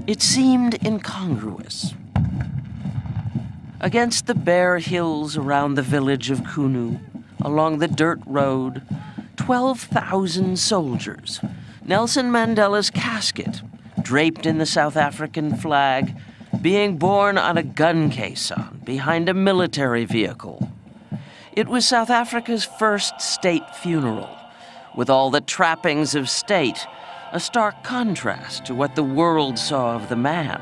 It seemed incongruous. Against the bare hills around the village of Kunu, along the dirt road, 12,000 soldiers, Nelson Mandela's casket, draped in the South African flag, being borne on a gun caisson behind a military vehicle. It was South Africa's first state funeral, with all the trappings of state, a stark contrast to what the world saw of the man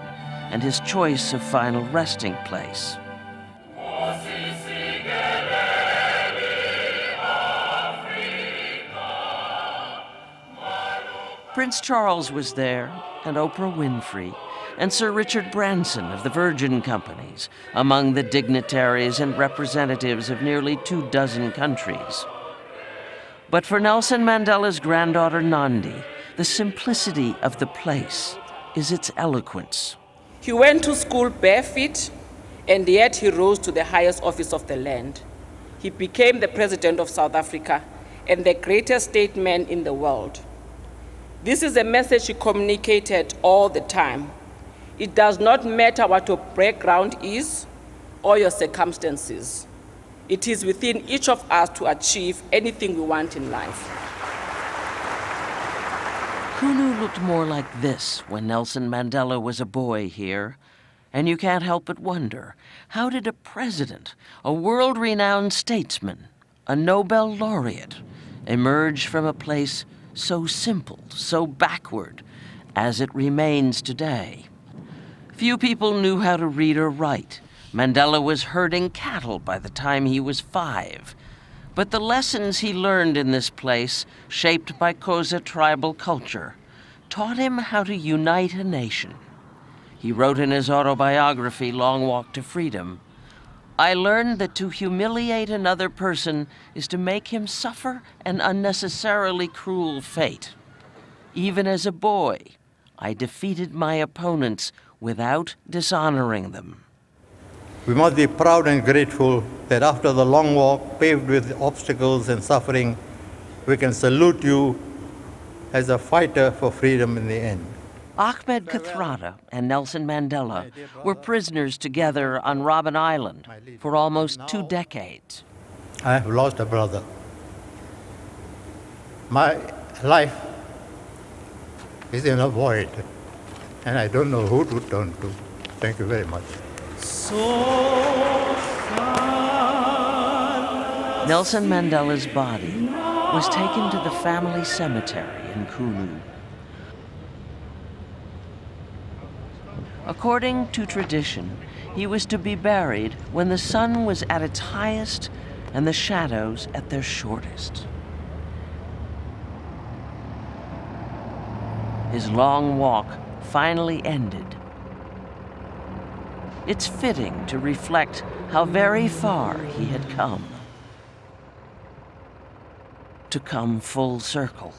and his choice of final resting place. Prince Charles was there, and Oprah Winfrey, and Sir Richard Branson of the Virgin Companies, among the dignitaries and representatives of nearly 24 countries. But for Nelson Mandela's granddaughter Nandi, the simplicity of the place is its eloquence. He went to school barefoot, and yet he rose to the highest office of the land. He became the President of South Africa and the greatest statesman in the world. This is a message he communicated all the time. It does not matter what your background is or your circumstances. It is within each of us to achieve anything we want in life. Kunu looked more like this when Nelson Mandela was a boy here. And you can't help but wonder, how did a president, a world-renowned statesman, a Nobel laureate, emerge from a place so simple, so backward, as it remains today? Few people knew how to read or write. Mandela was herding cattle by the time he was 5. But the lessons he learned in this place, shaped by Xhosa tribal culture, taught him how to unite a nation. He wrote in his autobiography, Long Walk to Freedom, "I learned that to humiliate another person is to make him suffer an unnecessarily cruel fate. Even as a boy, I defeated my opponents without dishonoring them." We must be proud and grateful that after the long walk paved with obstacles and suffering, we can salute you as a fighter for freedom in the end. Ahmed Kathrada and Nelson Mandela were prisoners together on Robben Island for almost 2 decades. I have lost a brother. My life is in a void, and I don't know who to turn to. Thank you very much. Nelson Mandela's body was taken to the family cemetery in Kunu. According to tradition, he was to be buried when the sun was at its highest and the shadows at their shortest. His long walk finally ended. It's fitting to reflect how very far he had come. To come full circle.